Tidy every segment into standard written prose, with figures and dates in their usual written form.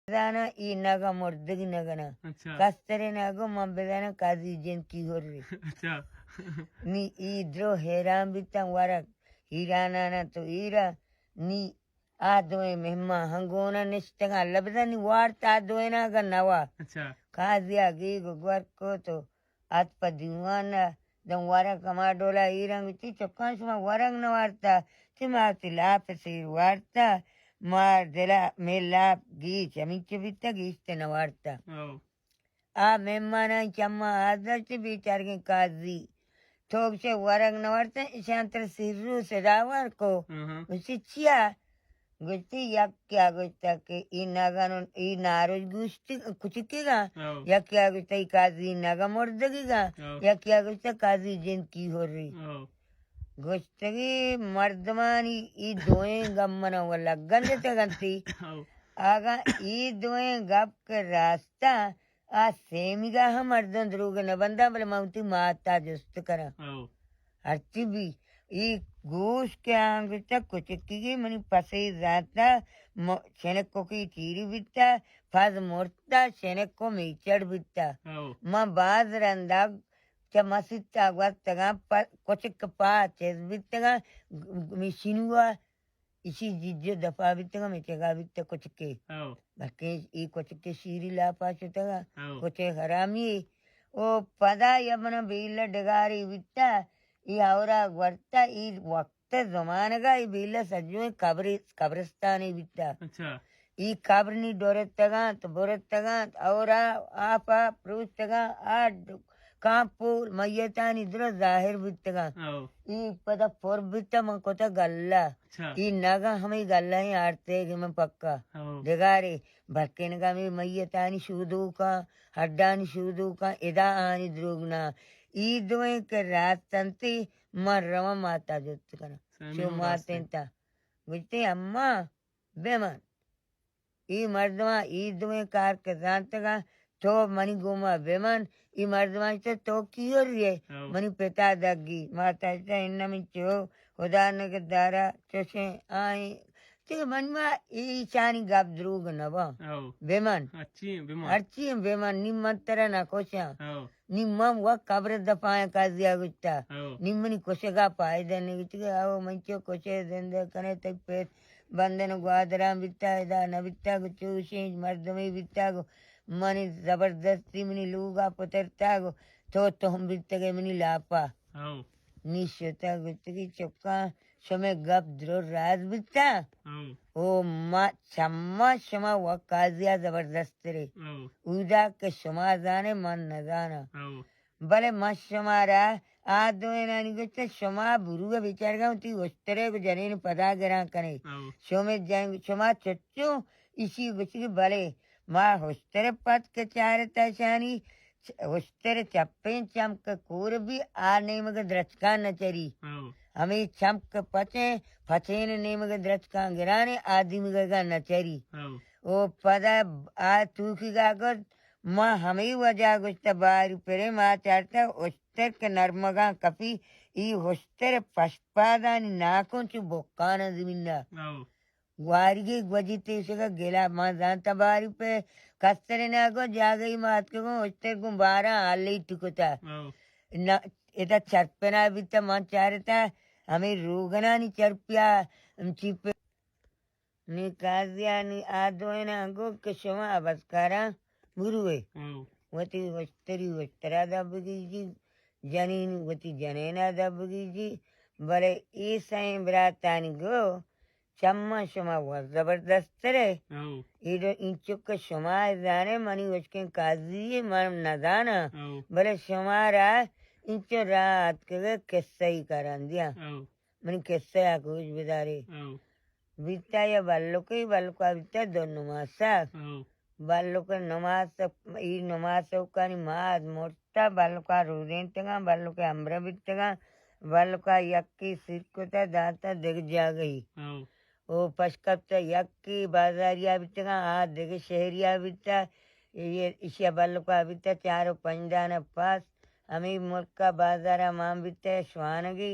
Dana i naga mordagi nagana. अच्छा Kastare nago mambedana kazi jenki horri. अच्छा Ni idro heran bitan warak. Hirana na to ira. Ni adoe mehma hangona nishtaga labda ni warta adoe naga nawa. अच्छा Kazi agi gugwar ko to atpa diwana. Dan warak kamadola irang biti chokan suma warang na warta. Timati lapasir warta. Maar dela melap giich amiche bitta giiste na warta. आओ A memmana chamma adarchi bicharge kazi. Togse warang na warta ishantra sirru sedawar ko. Usi chia gusti yak kya gusta ke inagano inaroj gusti kuchikiga. आओ Yak kya gusta kazi naga mordagiga. आओ Yak kya gusta kazi jin ki horri. आओ Gostagi mardmani i doen gammana wala gande te ganti. आओ आगा ई दुए गप के रास्ता आ सेमिगा हम earthen द्रुग न बंदा बल मौती माता जुस्त करा आओ हरची भी ई गोश के आंग तक कुछ की मनी पसे जाता शेनक को की चीरी बिता फाज मोरता शेनक को मीचड़ बिता आओ मां बाज रंदा चमसिता वस्तगा कुछ कपा चेज बितगा मिशिनुआ इसी जिज्जो दफा बितगा मेचेगा बित कुछ के आओ बाकी ई कुछ के शीरी ला पाचुतगा आओ कुछ हरामी ओ पदा यमन बील डगारी बिता ई औरा वर्ता ई वक्त जमानगा ई बील सज्जो कब्रिस्तानी बिता अच्छा ई कब्रनी डोरतगा तो बोरतगा औरा आपा प्रूतगा आ कांपूर मयतानी द्र जाहिर बितगा आओ ಈ ಪದ ಪೊರ್ಬಿತ್ತ ಮಂಕೋತ ಗಲ್ಲ अच्छा ಈ ನಗ ಹಮಿ ಗಲ್ಲ ಹಿ ಆಡ್ತೆ ಗಿಮ ಪಕ್ಕ आओ දෙගාරේ බක්කෙනගමි මయ్యතානි ශූදූක හඩ්ඩානි ශූදූක එදා ආනි දෘග්නා ಈ ದುವೆಕ ರಾತಂತಿ ಮರ್ರವ ಮಾತಾ ಜೊತ್ತು ಕನ सैमी ಶೋ हो रास्ते ಮಾತೆಂತ ಬಿಟ್ಟೆ ಅಮ್ಮ ಬೆಮನ್ ಈ ಮರ್ದವ ಈ ದುವೆ ಕಾರ ಕಜಾಂತಗ तो मनी गुमा बेमन ई मर्दमाच तो कियोरिये आओ मनी पेता दग्गी माता इन्ना मिचो उदाहरण के द्वारा चोसे आई ठीक मनमा ई चानी गप द्रुग नवा आओ बेमन अच्छी बीमार अर्ची बेमन निम्मंतर ना कोशा आओ निम्मम व कब्र दफाए का दिया गुत्ता आओ निम्मनी कोशेगा पाए देने की आओ मंचो कोशे देंदे कने तक पे बंदन ग्वादरा बित्ता इदा न बित्ता गो चूशी मर्दमी बित्ता गो मनी जबरदस्ती मनी लूगा पुतरता गो तो हम बित्ते मनी लापा आओ निश्चता गुत्ती चुक्का समय गप द्रो राज बित्ता आओ ओ मा चम्मा शमा व काजिया जबरदस्त रे आओ उदा के शमा जाने मन न जाना आओ भले मत शमारा आदो नानी गुत्ते शमा बुरुगा विचार गा ती वस्तरे को जनीन पदा गरा करे आओ शोमे जाएंगे शमा चच्चो इसी गुच्छी भले माँ होस्tere पत के चारे तशानी होस्tere चप्पे चमक कूर भी आ नहीं मगर द्रचका न चरी आओ हमें चमक पचे फचेन नहीं मगर द्रचका गिराने आदि मगर न चरी आओ ओ पदा आ तू की गागर माँ हमें वजह गुस्ता बारी पेरे माँ चारता होस्टर के नर्मगा कपी ई होस्tere पशपादानी नाकों चु बोकान जमीना आओ वारिगे ग्वजिते उसका गेला माँ जानता बारी पे कस्तरे ना को जा गई मात को उस्तर को 12 आले टुकता आओ ना इता चरपना बिता माँ चारता हमें रोगना नहीं चरपिया चिपे निकाजिया नि आदोए ना गो कशमा अबस्कारा बुरुए आओ वती वस्तरा दबगी जी जनीन वती जनेना दबगी जी भले ई साई ब्रातानी गो चम्मा शमा हुआ जबरदस्त रे आओ इधर इंचुक शमा जाने मनी उसके काजी मन न जाना आओ भले शमारा इंचो रात के किस्सा ही करन दिया आओ मनी किस्सा कुछ बिदारे आओ बीता या बालों के बालों का बीता दोनों मासा आओ बालों का नमाज ई नमाज का नमाज मोटा बालों का रोजें तंगा बालों के अम्र बीतगा बालों का यक्की सिर को ता दाता दिख जा गई आओ ओ पशकप्ता यक्की बाजारिया बितगा आ देखे शहरिया बिता ये इशिया बालुका बिता चारों पंजाना पास हमें मुल्का बाजारा माम बिता श्वानगी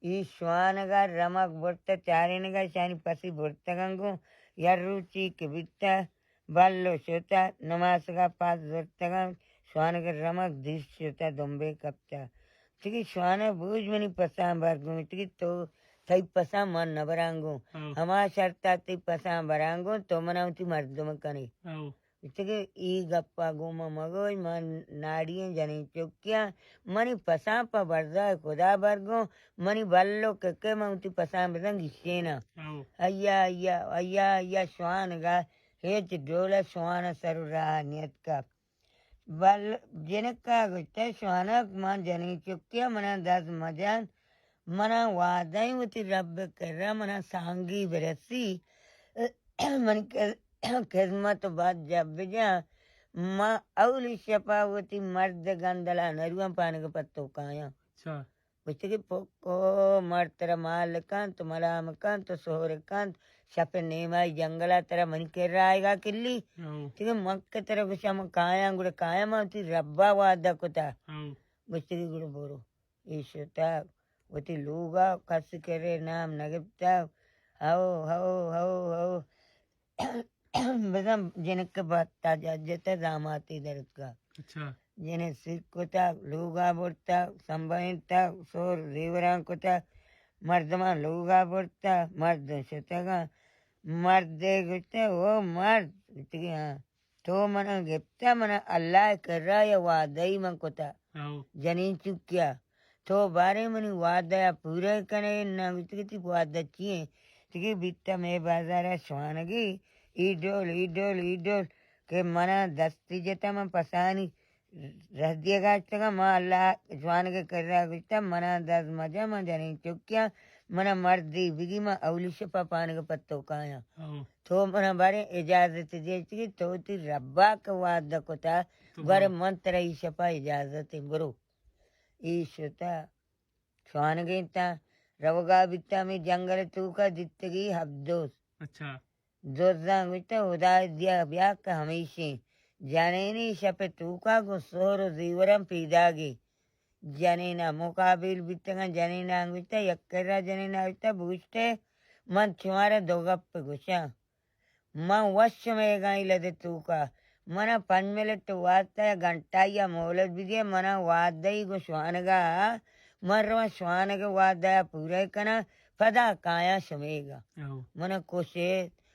ई श्वानगा रमक बुर्ता चारेनगा शानी पसी बुर्तगंगो यर्रुची के बिता ballo shota namasaga pas zortaga shwanaga ramak dish shota dombe kapta tiki shwana buj mani pasam bargu tiki to thai pasam man nabarangu hama sharta ti pasam barangu to manauti mardum kani tiki I gappa guma magoy man nadiyen jani chokya mani pasam pa barda koda bargu mani ballo keke mauti pasam badang ishena ayya ayya ayya ayya shwanaga hech dola shwana sarura niyat ka bal jenaka gutta shwanak man jani chukya mana das majan mana wadai uti rabb karra mana sangi berasi man खिदमत बात जब जा माँ अवली शपावती मर्द गंदला नरुआ पान के पत्तों काया उसके पोको मर तेरा माल कंत मलाम कंत सोहर कंत शपे नेमाई जंगला तेरा मन कर आएगा किल्ली ठीक है मक्के तेरा कुछ हम गुड़े काया मावती रब्बा वादा कुता उसके गुड़े बोरो ईशोता वती लूगा कस करे नाम नगता हाओ हाओ हाओ हाओ बदम जनक बात जते दामाती दर्द का जिन्हें सिक्कोता लूगा बोलता संभालता सोर रेवरां कोता मर्दमा लूगा बोलता मर्द शतगा मर्दे गुते वो मर्द गुते हाँ तो मना गिफ्ता मना अल्लाह कर रहा है वादई मन कोता जनी चुक्या तो बारे मनी वादा पूरे करे ना गुते वादा चाहिए ठीक बित्ता में बाजार स्वानगी ईडोल के मना दस्ती जता में पसानी रह दिएगा तक माँ अल्लाह स्वान के कर रहा गुस्ता मना दस मजा मजा नहीं चुक्या मना मर्दी बिगी माँ अवली शपा पान के पत्तों काया तो मना बारे इजाजत दे चुकी तो ती रब्बा का वादा को था बारे मंत्र ही शपा इजाजत बरो ईशता स्वान गई था रवगा बित्ता में जंगल तू का जितगी हब्दोस जोरदार गुस्ता उदार दिया ब्याह का हमेशा जनेनी शपे तूका को सोहरो जीवरम पीदागी जनेना मुकाबिल बितंगा जनेना अंगुता यक्करा जनेना उता बूझते मन तुम्हारा दोगप गुस्सा मन वश में गाई लदे तूका मना पन्मेले तो वाता या घंटा या मोलत बिदिया मना वादई गो श्वानगा मरवा श्वानगा वादा पूरे कना पदा काया शमेगा मना कोशे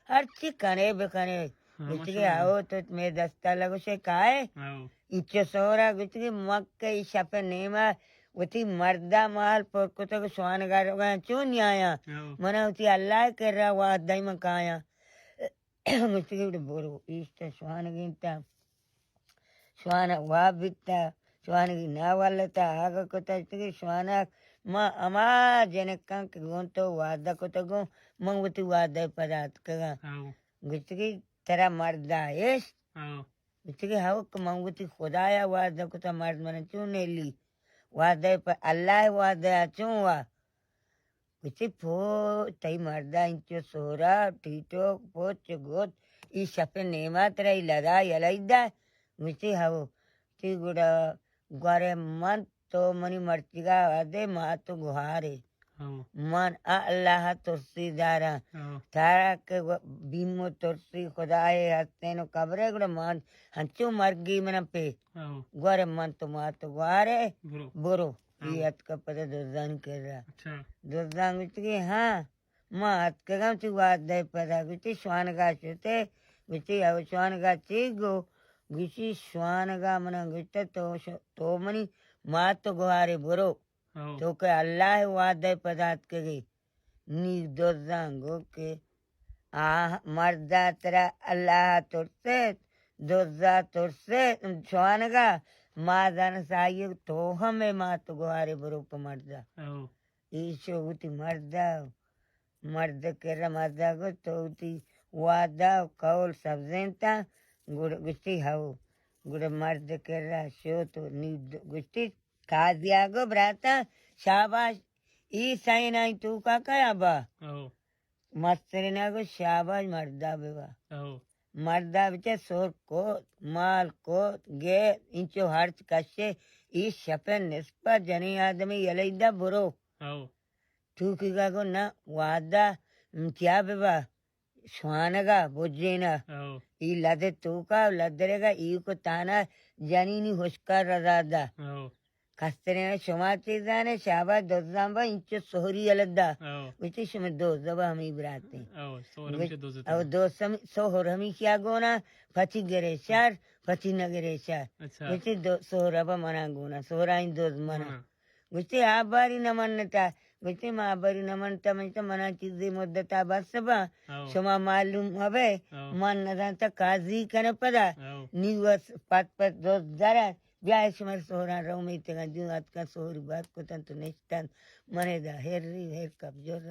हर ची कने बेकने गुस्से आओ तो मैं दस्ता लगो से काहे इच्चे सोरा गुस्से मक्के इशापे नेमा उती मर्दा माल पर को तो स्वानगार होगा चुन आया मना उती अल्लाह कर रहा वादा में काया गुस्से के बोलो इष्ट स्वान गिनता स्वान वाबिता स्वान की ना वालता आगा को तो स्वाना माँ अमा जनक के गुण तो वादा को तो गुण मंगवती वादा पदार्थ कगा गुस्से तेरा मर्दा है गुस्से हाउ मंगवती खुदाया वादा को तो मर्द मैंने चुने ली वादा पर अल्लाह वादा चुनवा गुस्से पो तई मर्दा इंचो सोरा टीटो पोच गोत इस शपे नेमा तेरा इलादा यलाइदा गुस्से हाउ ती गुड़ा ग्वारे मन तो मनी मर्तिगा आदे माँ तो गुहारे मन अल्लाह तुर्सी दारा थारा के बीमो तुर्सी खुदाए हस्ते नो कब्रे गुड़ मन हंचू मरगी मन पे ग्वारे मन तो माँ तो गुहारे बुरो ये हत का पता दुर्दान कर रहा दुर्दान गुच्ची हाँ माँ हत का गाँव चु बात दे पता गुच्ची श्वान का चुते गुच्ची अब श्वान का चीगो गुच्ची श्वान का मना गुच्चा तो मनी माँ तो गुहारे बुरो तो के अल्लाह वादे पदार्थ के गई निर्दोजांगो के आ मर्दा तेरा अल्लाह तुरसे दोजा तुरसे छुआनगा माँ जान साये तो हमें माँ तो गुहारे बुरो पर मर्दा ईशो उती मर्दा मर्द के मर्दा को तो उती वादा कौल सब्जेंता गुड़ गुस्ती हाउ गुड़ मर्द के शो तो निर्द गुस्ती काजिया गो ब्राता शाबाश ई साई नाई तू का कया बा मस्तरी ना गो शाबाश मर्दा बेवा मर्दा बिचे सोर को माल को गे इंचो हर्च कशे ई शपे निस्पा जनी आदमी यलेदा बुरो तू की का गो ना वादा क्या बेवा ಶ್ವಾನಗ ಬೊಜ್ಜೇನ ಈ ಲದೆ ತೂಕ ಲದ್ದರೆಗ ಈಕು ತಾನ ಜನೀನಿ ಹೊಸ್ಕಾರದಾದ ಕಸ್ತರೇನ ಶಮಾತಿದ್ದಾನೆ ಶಾಬಾ ದೊದ್ದಾಂಬ ಇಂಚು ಸೋಹರಿ ಅಲದ್ದ ವಿಚಿ ಶಮ ದೋಜಬ ಹಮಿ ಬ್ರಾತೆ ಅವ ದೋಸಮ ಸೋಹರ ಹಮಿ ಕ್ಯಾ ಗೋನಾ ಫಚಿ ಗರೆ ಶಾರ್ ಫಚಿ ನಗರೆ ಶಾರ್ ವಿಚಿ ಸೋಹರಬ ಮನ ಗೋನಾ ಸೋಹರಾइन दोज मना विचे आबारी नमनता विचे आबारी नमनता म्हणजे मनाची जे मुद्दता बसबा शमा मालूम हवे मन नदांता काजी कने पदा निवस पात पात दोज जरा ब्याह शमर सोहरा रव में तेगा दिउ आज का सोहरी बात को तंतु नेस्तान मने दा हेर कब जोर